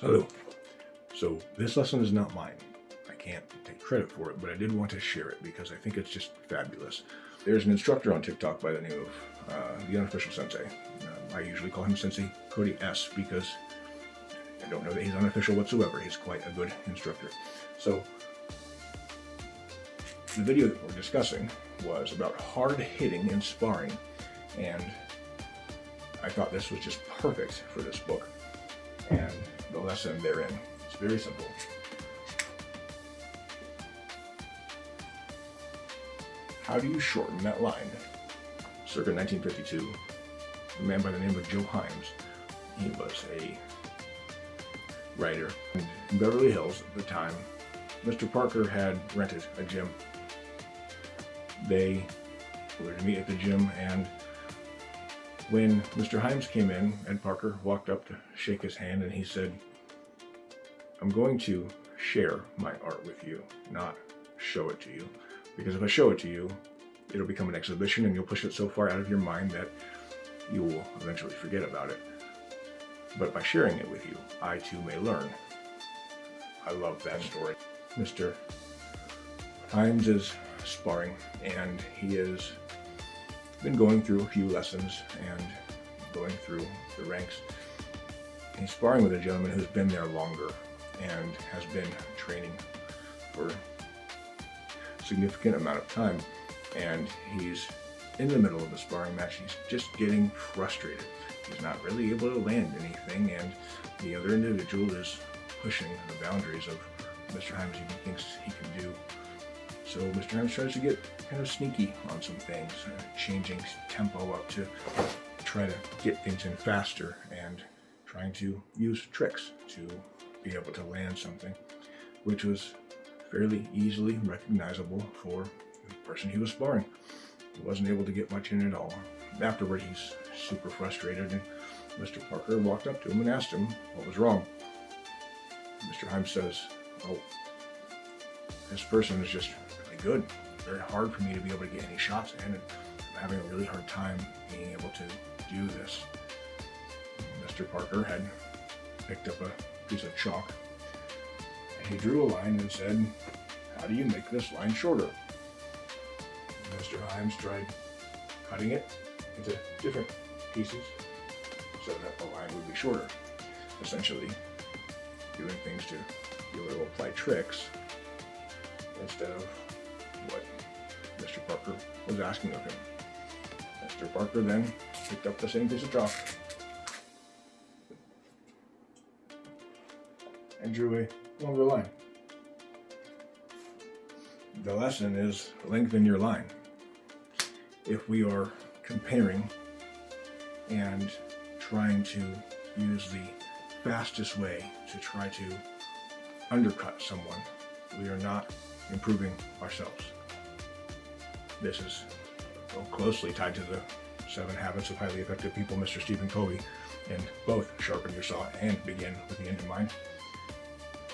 Hello. So this lesson is not mine. I can't take credit for it, but I did want to share it because I think it's just fabulous. There's an instructor on TikTok by the name of the Unofficial Sensei. I usually call him Sensei Cody S because I don't know that he's unofficial whatsoever. He's quite a good instructor. So the video that we're discussing was about hard hitting in sparring, and I thought this was just perfect for this book and the lesson therein. It's very simple. How do you shorten that line? Circa 1952, a man by the name of Joe Himes. He was a writer in Beverly Hills at the time. Mr. Parker had rented a gym. They were to meet at the gym, and when Mr. Himes came in, Ed Parker walked up to shake his hand, and he said, "I'm going to share my art with you, not show it to you. Because if I show it to you, it'll become an exhibition and you'll push it so far out of your mind that you will eventually forget about it. But by sharing it with you, I too may learn." I love that story. Mr. Himes is sparring, and he has been going through a few lessons and going through the ranks. He's sparring with a gentleman who's been there longer and has been training for a significant amount of time. And he's in the middle of a sparring match. He's just getting frustrated. He's not really able to land anything, and the other individual is pushing the boundaries of Mr. Himes he thinks he can do. So Mr. Himes tries to get kind of sneaky on some things, changing tempo up to try to get things in faster and trying to use tricks to be able to land something, which was fairly easily recognizable for the person he was sparring. He wasn't able to get much in at all. Afterward, he's super frustrated, and Mr. Parker walked up to him and asked him what was wrong. Mr. Himes says, "Oh, this person is just really good. It's very hard for me to be able to get any shots in, and I'm having a really hard time being able to do this." Mr. Parker had picked up a piece of chalk, and he drew a line and said, "How do you make this line shorter?" And Mr. Himes tried cutting it into different pieces so that the line would be shorter. Essentially, doing things to be able to apply tricks instead of what Mr. Parker was asking of him. Mr. Parker then picked up the same piece of chalk and drew a longer line. The lesson is lengthen your line. If we are comparing and trying to use the fastest way to try to undercut someone, we are not improving ourselves. This is closely tied to the 7 Habits of Highly Effective People, Mr. Stephen Covey, and both sharpen your saw and begin with the end in mind.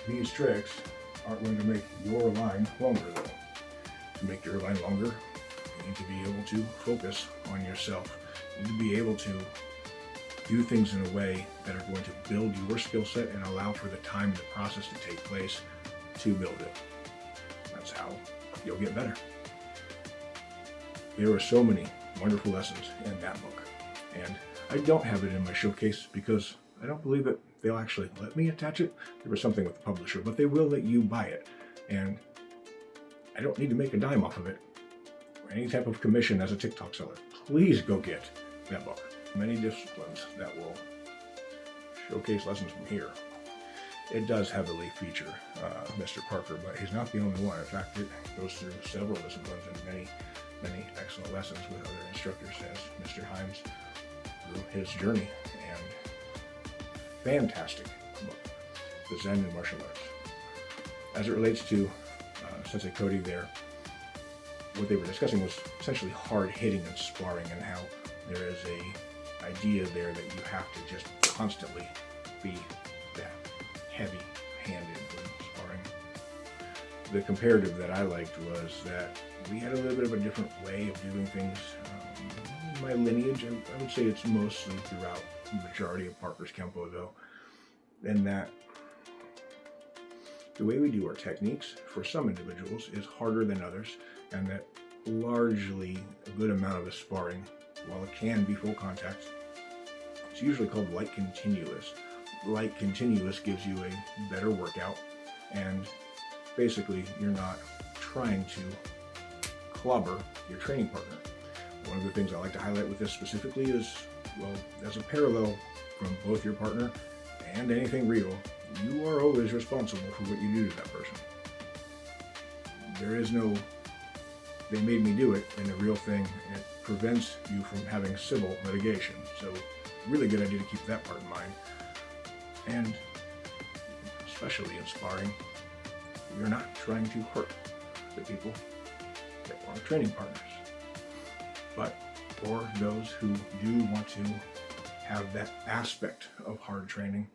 These tricks aren't going to make your line longer, though. To make your line longer, you need to be able to focus on yourself. You need to be able to do things in a way that are going to build your skill set and allow for the time and the process to take place to build it. That's how you'll get better. There are so many wonderful lessons in that book, and I don't have it in my showcase because I don't believe that they'll actually let me attach it. There was something with the publisher, but they will let you buy it, and I don't need to make a dime off of it or any type of commission as a TikTok seller. Please go get that book. Many disciplines that will showcase lessons from here. It does heavily feature Mr. Parker, but he's not the only one. In fact, it goes through several disciplines and many excellent lessons with other instructors as Mr. Himes through his journey. And fantastic book, The Zen and Martial Arts. As it relates to Sensei Cody there, what they were discussing was essentially hard hitting and sparring, and how there is a idea there that you have to just constantly be that heavy-handed when sparring. The comparative that I liked was that we had a little bit of a different way of doing things. In my lineage, I would say it's mostly throughout the majority of Parker's Kempo, though, in that the way we do our techniques for some individuals is harder than others, and that largely a good amount of the sparring, while it can be full contact, it's usually called light continuous. Light continuous gives you a better workout, and basically you're not trying to clobber your training partner. One of the things I like to highlight with this specifically is, well, as a parallel from both your partner and anything real, you are always responsible for what you do to that person. There is no, they made me do it in a real thing, and it prevents you from having civil litigation. So really good idea to keep that part in mind. And especially in sparring, you're not trying to hurt the people that are training partners. But for those who do want to have that aspect of hard training,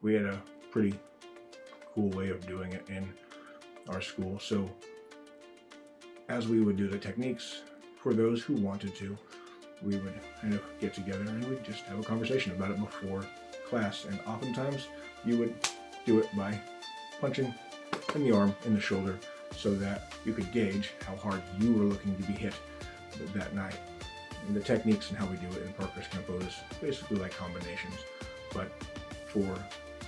we had a pretty cool way of doing it in our school. So as we would do the techniques, for those who wanted to, we would kind of get together and we'd just have a conversation about it before class. And oftentimes you would do it by punching in the arm, in the shoulder, so that you could gauge how hard you were looking to be hit that night. And the techniques and how we do it in Parker's Kempo is basically like combinations. But for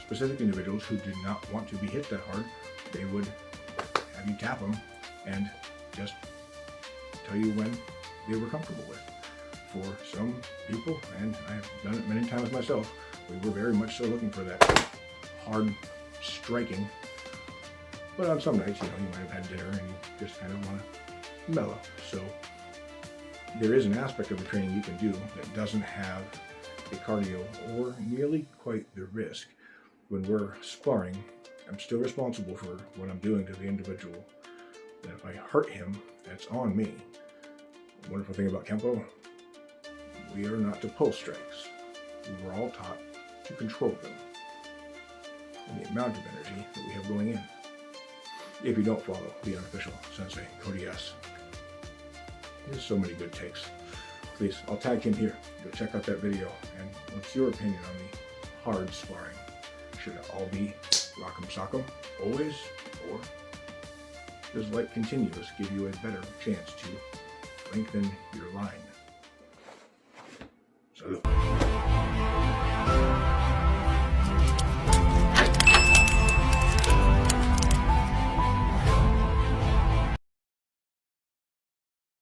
specific individuals who did not want to be hit that hard, they would have you tap them and just tell you when they were comfortable with. For some people, and I've done it many times myself, we were very much so looking for that hard striking. But on some nights, you might have had dinner and you just kind of want to mellow. So there is an aspect of the training you can do that doesn't have the cardio or nearly quite the risk. When we're sparring, I'm still responsible for what I'm doing to the individual. And if I hurt him, that's on me. The wonderful thing about Kempo, we are not to pull strikes. We were all taught to control them and the amount of energy that we have going in. If you don't follow the unofficial Sensei, Cody S. There's so many good takes. Please, I'll tag him here. Go check out that video. And what's your opinion on the hard sparring? Should it all be rock'em sock'em, always? Or does light continuous give you a better chance to lengthen your line?